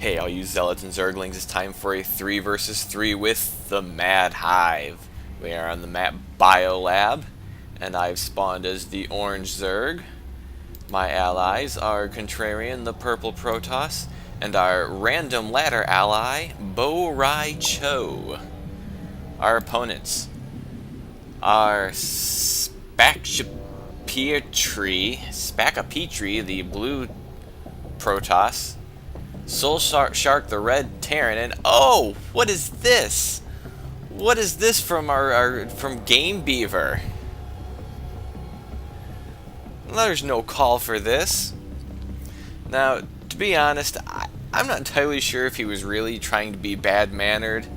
Hey, all you zealots and zerglings, it's time for a 3 versus 3 with the Mad Hive. We are on the map Biolab, and I've spawned as the orange zerg. My allies are Contrarian, the purple Protoss, and our random ladder ally, Bo Rai Cho. Our opponents are Spacapetri, the blue Protoss, Soul Shark, the red Terran, and oh, what is this? What is this from from Game Beaver? There's no call for this. Now, to be honest, I'm not entirely sure if he was really trying to be bad-mannered.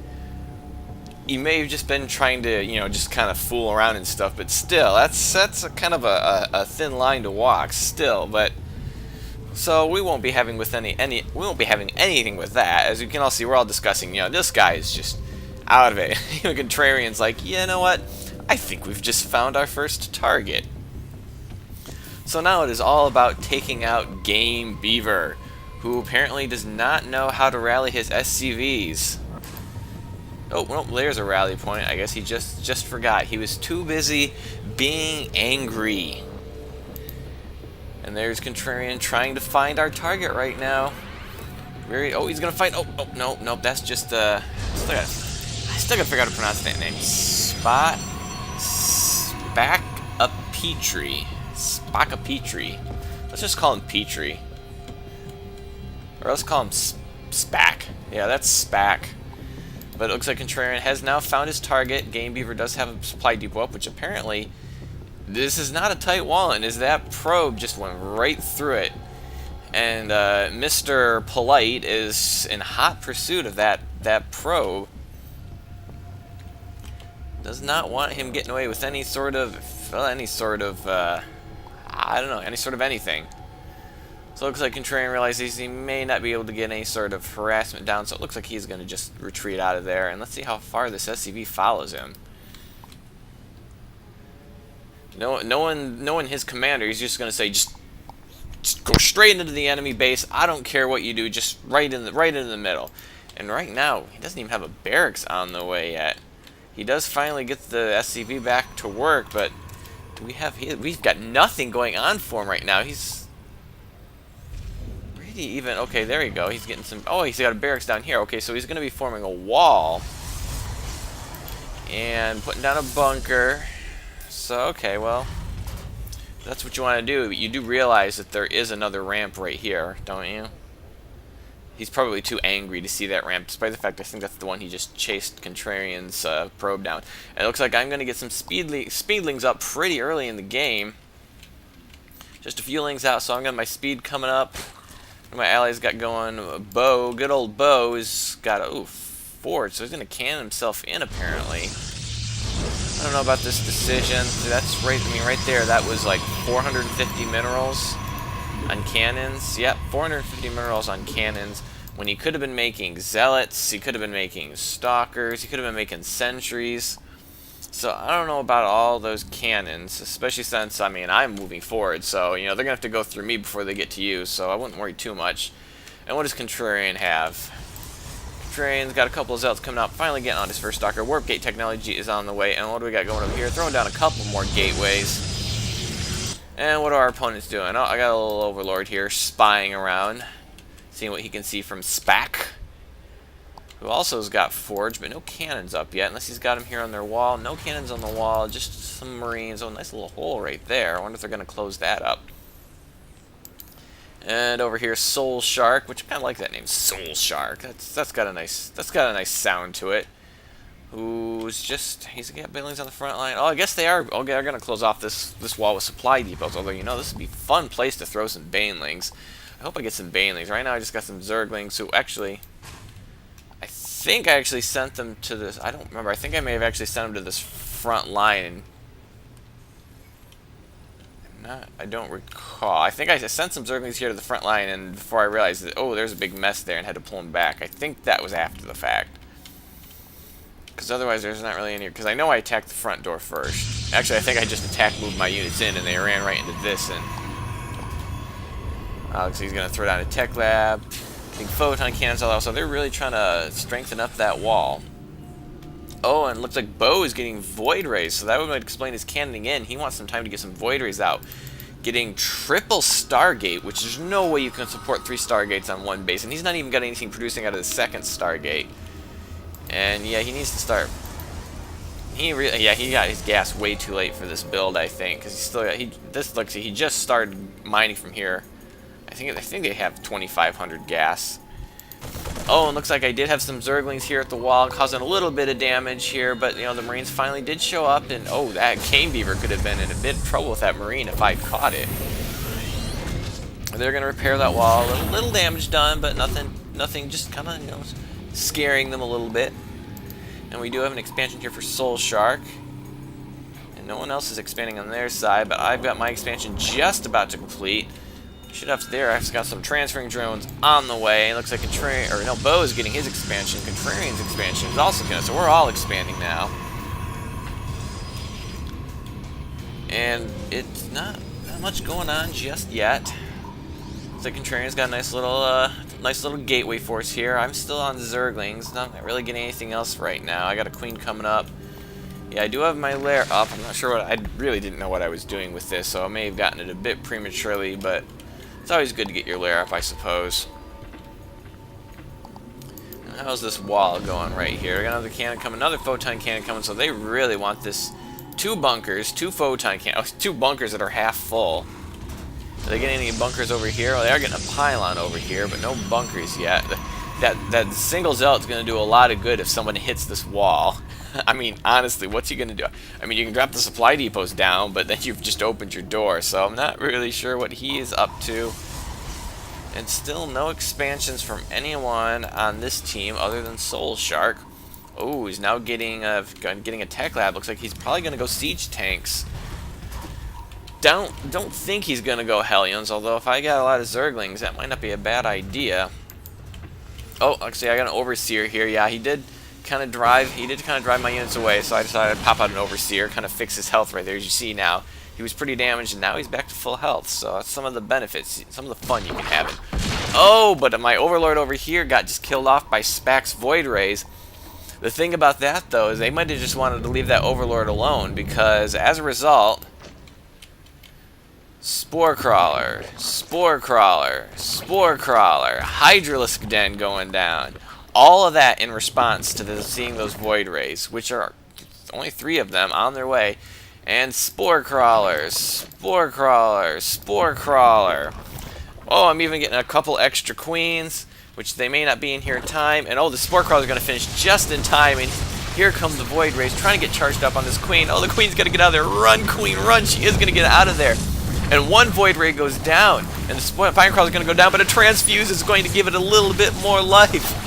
He may have just been trying to, just kind of fool around and stuff, but still, that's a kind of a thin line to walk still, but so we won't be having anything with that. As you can all see, we're all discussing, this guy is just out of it. Contrarian's like, you know what? I think we've just found our first target. So now it is all about taking out Game Beaver, who apparently does not know how to rally his SCVs. Oh, well, there's a rally point. I guess he just forgot. He was too busy being angry. And there's Contrarian trying to find our target right now. Oh, he's gonna find. Oh, no, that's just I still gotta figure out how to pronounce that name. Spacapetri. Let's just call him Petri. Or let's call him Spac. Yeah, that's Spac. But it looks like Contrarian has now found his target. Game Beaver does have a supply depot up, which apparently this is not a tight wall, and as that probe just went right through it. And Mr. Polite is in hot pursuit of that probe. Does not want him getting away with any sort of I don't know, any sort of anything. So it looks like Contrarian realizes he may not be able to get any sort of harassment down, so it looks like he's going to just retreat out of there. And let's see how far this SCV follows him. Knowing his commander, he's just going to say, just go straight into the enemy base. I don't care what you do, just right in the middle. And right now, he doesn't even have a barracks on the way yet. He does finally get the SCV back to work, but do we've got nothing going on for him right now. He's really even. Okay, there you go. He's getting some. Oh, he's got a barracks down here. Okay, so he's going to be forming a wall and putting down a bunker. So, okay, well, that's what you want to do. But you do realize that there is another ramp right here, don't you? He's probably too angry to see that ramp, despite the fact I think that's the one he just chased Contrarian's probe down. And it looks like I'm going to get some speedlings up pretty early in the game. Just a few lings out, so I'm got my speed coming up. My allies got going. Bo, good old Bo, has got a forge, so he's going to can himself in apparently. I don't know about this decision. That's right. I mean, right there, that was like 450 minerals on cannons. Yep, 450 minerals on cannons. When he could have been making zealots, he could have been making stalkers, he could have been making sentries. So I don't know about all those cannons, especially since, I mean, I'm moving forward. So, they're going to have to go through me before they get to you, so I wouldn't worry too much. And what does Contrarian have? Contrarian's got a couple of zealots coming out, finally getting on his first stalker. Warp gate technology is on the way, and what do we got going over here? Throwing down a couple more gateways. And what are our opponents doing? Oh, I got a little overlord here, spying around, seeing what he can see from Spac, who also has got forge, but no cannons up yet, unless he's got them here on their wall. No cannons on the wall, just some marines. Oh, nice little hole right there. I wonder if they're going to close that up. And over here, Soul Shark, which I kind of like that name, Soul Shark. That's got a nice sound to it. He's got buildings on the front line. Oh, I guess they are. Okay, they're gonna close off this wall with supply depots. Although this would be a fun place to throw some banelings. I hope I get some banelings. Right now, I just got some zerglings. Who actually, I think I actually sent them to this. I don't remember. I think I may have actually sent them to this front line. I don't recall. I think I sent some zerglings here to the front line, and before I realized that, oh, there's a big mess there, and had to pull them back. I think that was after the fact. Because otherwise there's not really any... Because I know I attacked the front door first. Actually, I think I just moved my units in, and they ran right into this, and... Alex, he's going to throw down a tech lab. Getting photon cannons all out, so they're really trying to strengthen up that wall. Oh, and it looks like Bo is getting Void Rays, so that would explain his cannoning in. He wants some time to get some Void Rays out. Getting triple Stargate, which there's no way you can support 3 Stargates on one base, and he's not even got anything producing out of the second Stargate. And yeah, he needs to start. He got his gas way too late for this build, I think, because he just started mining from here. I think they have 2,500 gas. Oh, and looks like I did have some Zerglings here at the wall, causing a little bit of damage here, but, you know, the Marines finally did show up, and, oh, that Cane Beaver could have been in a bit of trouble with that Marine if I caught it. They're going to repair that wall. A little damage done, but nothing, just kind of, you know, scaring them a little bit. And we do have an expansion here for Soul Shark. And no one else is expanding on their side, but I've got my expansion just about to complete. Should have there. I've got some transferring drones on the way. It looks like Bo is getting his expansion. Contrarian's expansion is also gonna. So we're all expanding now. And it's not much going on just yet. So Contrarian's got a nice little gateway force here. I'm still on Zerglings. Not really getting anything else right now. I got a queen coming up. Yeah, I do have my lair up. I'm not sure I really didn't know what I was doing with this, so I may have gotten it a bit prematurely, but it's always good to get your lair up, I suppose. How's this wall going right here? I got another cannon coming, another photon cannon coming, so they really want this. 2 bunkers, 2 photon cannons, 2 bunkers that are half full. Are they getting any bunkers over here? Well, they are getting a pylon over here, but no bunkers yet. That single zealot's going to do a lot of good if someone hits this wall. I mean, honestly, what's he going to do? I mean, you can drop the supply depots down, but then you've just opened your door, so I'm not really sure what he is up to. And still no expansions from anyone on this team other than Soul Shark. Oh, he's now getting a tech lab. Looks like he's probably going to go siege tanks. Don't think he's going to go Hellions, although if I got a lot of Zerglings, that might not be a bad idea. Oh, actually, I got an Overseer here. Yeah, he did kind of drive my units away, so I decided to pop out an Overseer, kind of fix his health right there. As you see now, he was pretty damaged, and now he's back to full health. So that's some of the benefits, some of the fun you can have it. Oh, but my Overlord over here got just killed off by Spack's Void Rays. The thing about that, though, is they might have just wanted to leave that Overlord alone, because as a result, Spore Crawler, Spore Crawler, Spore Crawler, Hydralisk Den going down. All of that in response to seeing those Void Rays, which are only 3 of them on their way. And Spore Crawlers, Spore Crawler, Spore Crawler. Oh, I'm even getting a couple extra queens, which they may not be in here in time. And oh, the Spore Crawler is going to finish just in time. And here come the Void Rays trying to get charged up on this queen. Oh, the queen's going to get out of there. Run, queen, run. She is going to get out of there. And 1 Void Ray goes down. And the Fire Crawler is going to go down, but a Transfuse is going to give it a little bit more life.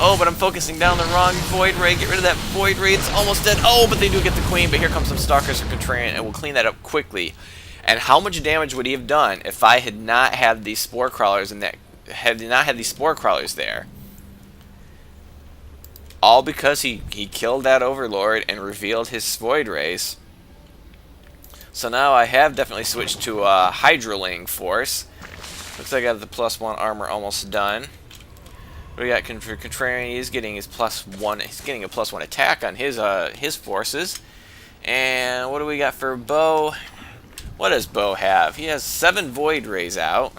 Oh, but I'm focusing down the wrong Void Ray. Get rid of that Void Ray. It's almost dead. Oh, but they do get the queen. But here comes some Stalkers for Contrarian, and we'll clean that up quickly. And how much damage would he have done if I had not had these Spore Crawlers Spore Crawlers there? All because he killed that Overlord and revealed his Void Rays. So now I have definitely switched to a Hydraling force. Looks like I got the +1 armor almost done. We got for Contrarian, he's getting his +1. He's getting a +1 attack on his forces. And what do we got for Bo? What does Bo have? He has 7 Void Rays out.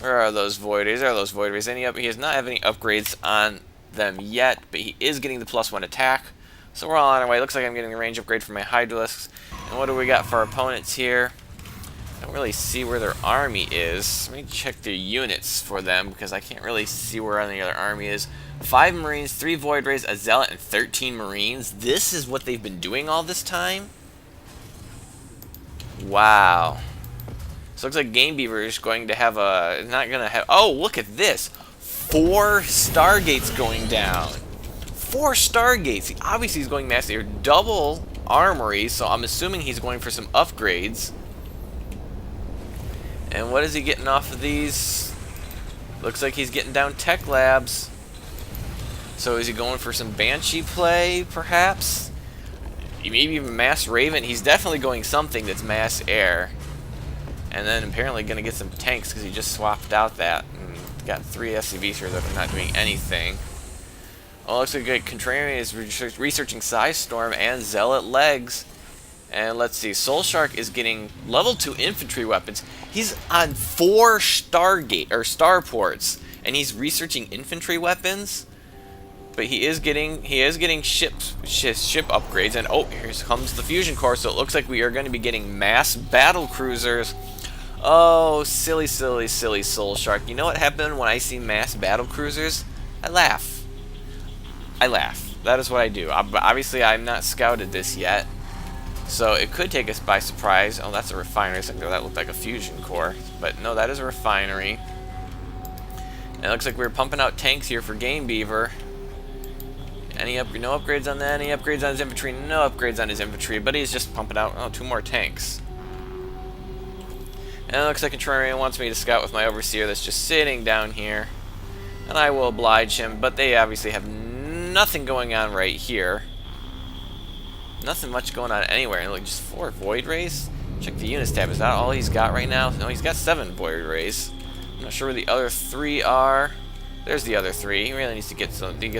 Where are those Void Rays? There are those Void Rays. He does not have any upgrades on them yet, but he is getting the +1 attack. So we're all on our way. Looks like I'm getting a range upgrade for my Hydralisks. And what do we got for our opponents here? I don't really see where their army is. Let me check their units for them, because I can't really see where any other army is. 5 Marines, 3 Void Rays, a Zealot, and 13 Marines. This is what they've been doing all this time? Wow. So it looks like Game Beaver is going to have a... Not going to have... Oh, look at this. 4 Stargates going down. 4 Stargates. Obviously he's going massive. Double armory, so I'm assuming he's going for some upgrades. And what is he getting off of these? Looks like he's getting down tech labs. So is he going for some Banshee play, perhaps? Maybe even Mass Raven. He's definitely going something that's Mass Air. And then apparently going to get some tanks because he just swapped out that. And got 3 SCVs here that are not doing anything. Oh, looks like Contrarian is researching Psystorm and Zealot Legs. And let's see, Soul Shark is getting level 2 infantry weapons. He's on 4 Stargate or starports, and he's researching infantry weapons. But he is getting ship upgrades. And oh, here comes the fusion core. So it looks like we are going to be getting mass battle cruisers. Oh, silly, silly, silly Soul Shark. You know what happened when I see mass battle cruisers? I laugh. I laugh. That is what I do. Obviously, I'm not scouted this yet, so it could take us by surprise. Oh, that's a refinery. That looked like a fusion core, but no, that is a refinery. And it looks like we're pumping out tanks here for Game Beaver. No upgrades on that? Any upgrades on his infantry? No upgrades on his infantry, but he's just pumping out 2 more tanks. And it looks like Contrarian wants me to scout with my Overseer that's just sitting down here. And I will oblige him, but they obviously have nothing going on right here. Nothing much going on anywhere. And like just 4 Void Rays. Check the units tab. Is that all he's got right now? No, he's got 7 Void Rays. I'm not sure where the other 3 are. There's the other 3. He really needs to get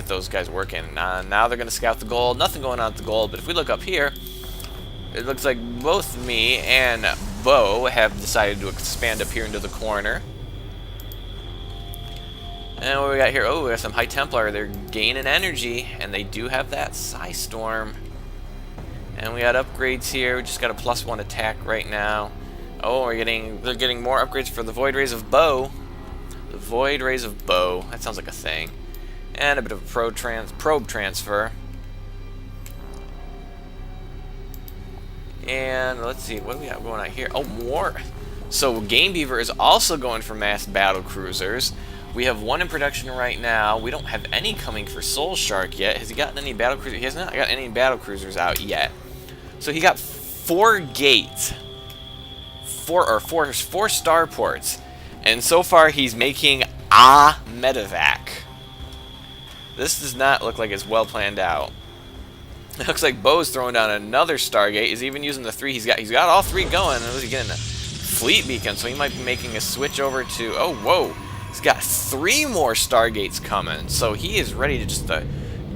those guys working. Now they're going to scout the gold. Nothing going on with the gold. But if we look up here, it looks like both me and Bo have decided to expand up here into the corner. And what we got here? Oh, we got some High Templar. They're gaining energy, and they do have that Psystorm. And we got upgrades here. We just got a +1 attack right now. Oh, they're getting more upgrades for the Void Rays of Bo. The Void Rays of Bo. That sounds like a thing. And a bit of a probe transfer. And let's see, what do we have going on here? Oh, more. So Game Beaver is also going for mass battle cruisers. We have 1 in production right now. We don't have any coming for Soul Shark yet. Has he gotten any battle cruisers? He has not got any battle cruisers out yet. So he got 4 gates, 4 starports, and so far he's making a medevac. This does not look like it's well planned out. It looks like Bo's throwing down another Stargate. He's even using the 3 he's got. He's got all 3 going. And was he getting a fleet beacon? So he might be making a switch over to. Oh, whoa! He's got 3 more Stargates coming. So he is ready to just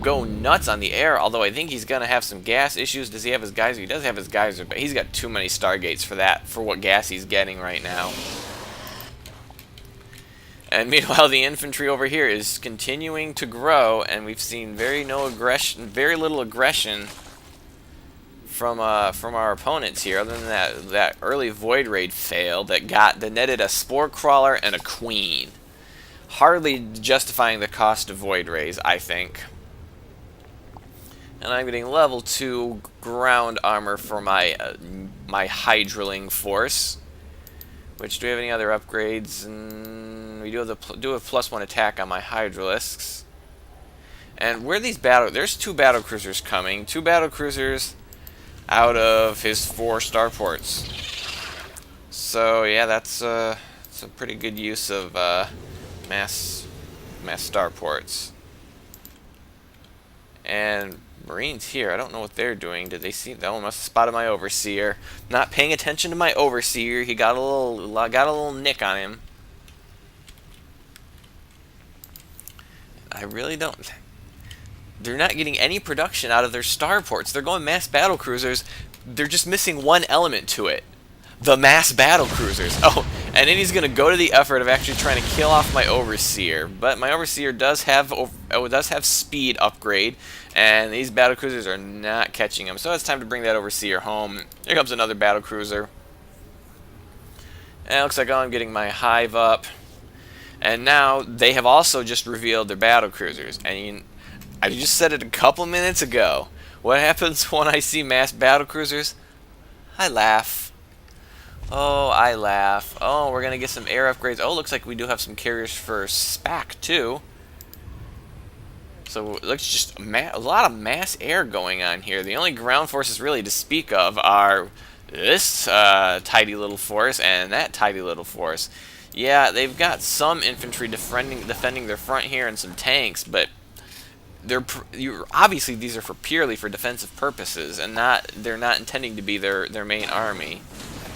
go nuts on the air. Although I think he's gonna have some gas issues. Does he have his geyser? He does have his geyser, but he's got too many Stargates for that. For what gas he's getting right now. And meanwhile, the infantry over here is continuing to grow, and we've seen very little aggression from our opponents here, other than that early Void Raid fail that netted a Spore Crawler and a Queen, hardly justifying the cost of Void Rays, I think. And I'm getting level 2 ground armor for my my Hydraling force. Which, do we have any other upgrades? We do have +1 attack on my Hydralisks. And where these there's 2 battle cruisers coming. 2 battle cruisers out of his 4 starports. So yeah, that's a pretty good use of mass starports. And Marines here, I don't know what they're doing. Did they see? That one must have spotted my Overseer. Not paying attention to my Overseer. He got a little nick on him. I really don't. They're not getting any production out of their starports. They're going mass battle cruisers. They're just missing one element to it. The mass battle cruisers. Oh, and then he's going to go to the effort of actually trying to kill off my Overseer. But my Overseer does have speed upgrade, and these battle cruisers are not catching him. So it's time to bring that Overseer home. Here comes another battle cruiser. And it looks like I'm getting my Hive up. And now they have also just revealed their battle cruisers. And I just said it a couple minutes ago. What happens when I see mass battle cruisers? I laugh. Oh, I laugh. Oh, we're going to get some air upgrades. Oh, looks like we do have some carriers for SPAC, too. So, it looks just a lot of mass air going on here. The only ground forces really to speak of are this tidy little force and that tidy little force. Yeah, they've got some infantry defending their front here and some tanks, but obviously these are purely for defensive purposes, and they're not intending to be their main army.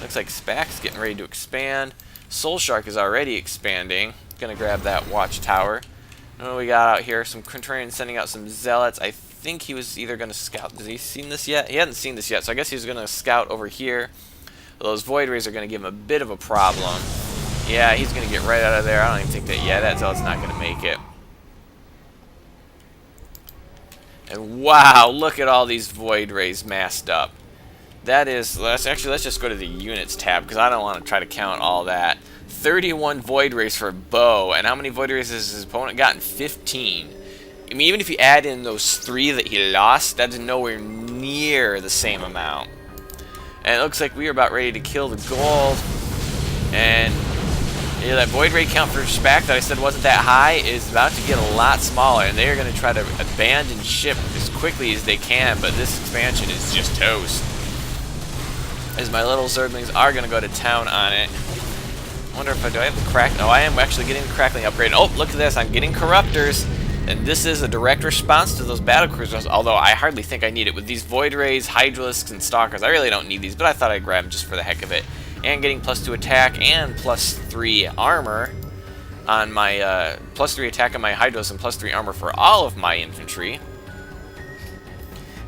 Looks like SPAC's getting ready to expand. Soul Shark is already expanding. Gonna grab that watchtower. What do we got out here? Some Contrarian sending out some zealots. I think he was either gonna scout. Has he seen this yet? He hadn't seen this yet, so I guess he was gonna scout over here. Those Void Rays are gonna give him a bit of a problem. Yeah, he's gonna get right out of there. I don't even think that. Yeah, that zealot's not gonna make it. And wow, look at all these Void Rays massed up. Let's just go to the units tab because I don't want to try to count all that. 31 Void Rays for Bo, and how many Void Rays has his opponent gotten? 15. I mean, even if you add in those 3 that he lost, that's nowhere near the same amount. And it looks like we are about ready to kill the gold. And yeah, that Void Ray count for SPAC that I said wasn't that high is about to get a lot smaller, and they are going to try to abandon ship as quickly as they can, but this expansion is just toast. As my little Zerglings are going to go to town on it. I wonder if do I have the crack? No, I am actually getting the crackling upgrade. Oh, look at this. I'm getting corruptors. And this is a direct response to those battlecruisers, although I hardly think I need it with these Void Rays, Hydralisks, and Stalkers. I really don't need these, but I thought I'd grab them just for the heck of it. And getting +2 attack and +3 armor on my, +3 attack on my Hydralisks and +3 armor for all of my infantry.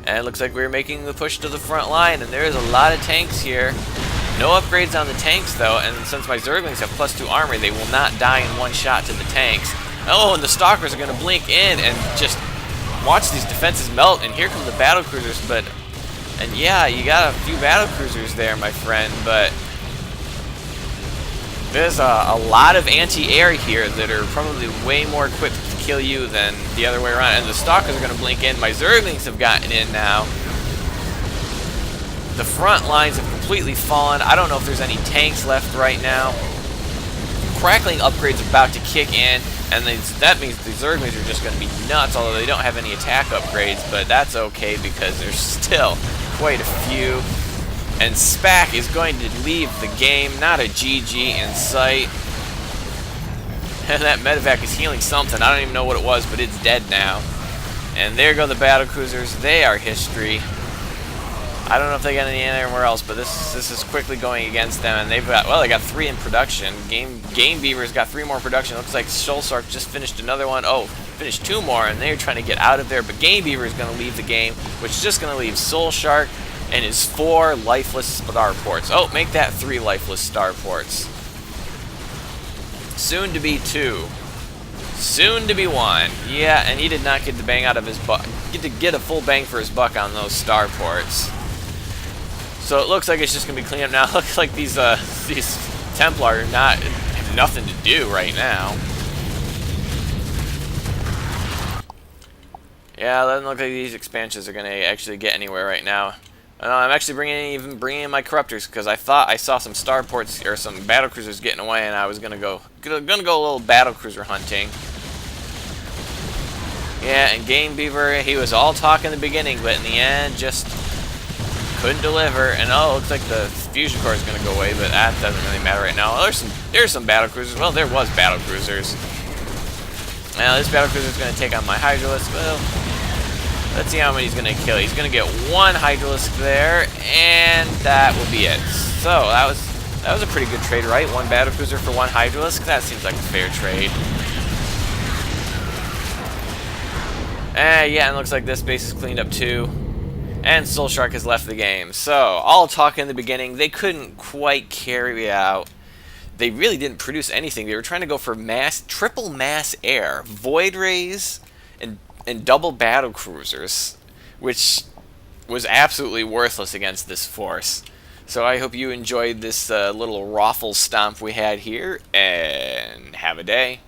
And it looks like we're making the push to the front line, and there is a lot of tanks here. No upgrades on the tanks, though, and since my Zerglings have +2 armor, they will not die in one shot to the tanks. Oh, and the Stalkers are going to blink in and just watch these defenses melt, and here come the battlecruisers, and yeah, you got a few battlecruisers there, my friend, but there's a lot of anti-air here that are probably way more equipped to kill you than the other way around, and the Stalkers are going to blink in. My Zerglings have gotten in now. The front lines have completely fallen. I don't know if there's any tanks left right now. Crackling upgrades about to kick in, and that means the Zerglings are just going to be nuts, although they don't have any attack upgrades, but that's okay because there's still quite a few. And SPAC is going to leave the game, not a GG in sight. And that medevac is healing something. I don't even know what it was, but it's dead now. And there go the battlecruisers. They are history. I don't know if they got any anywhere else, but this is quickly going against them, and they've got, well, they got 3 in production. Game Beaver's got 3 more production. Looks like Soulsark just finished another one. Oh, finished 2 more, and they're trying to get out of there. But Game Beaver is going to leave the game, which is just going to leave Soul Shark and his 4 lifeless starports. Oh, make that 3 lifeless starports. Soon to be 2. Soon to be 1. Yeah, and he did not get the bang out of his buck. Get a full bang for his buck on those starports. So it looks like it's just gonna be clean up now. Looks like these Templar are have nothing to do right now. Yeah, it doesn't look like these expansions are gonna actually get anywhere right now. I'm actually bringing in my corruptors because I thought I saw some starports or some battlecruisers getting away, and I was gonna go a little battlecruiser hunting. Yeah, and Game Beaver, he was all talk in the beginning, but in the end, just couldn't deliver. And oh, looks like the fusion core is gonna go away, but that doesn't really matter right now. There's some battlecruisers. Well, there was battlecruisers. Now this battlecruiser is gonna take on my Hydralisk. Well, let's see how many he's going to kill. He's going to get 1 Hydralisk there, and that will be it. So, that was a pretty good trade, right? 1 battlecruiser for 1 Hydralisk. That seems like a fair trade. Yeah, and it looks like this base is cleaned up too. And Soul Shark has left the game. So, all talk in the beginning, they couldn't quite carry out. They really didn't produce anything. They were trying to go for triple mass air, Void Rays, and double battle cruisers, which was absolutely worthless against this force. So I hope you enjoyed this little raffle stomp we had here, and have a day.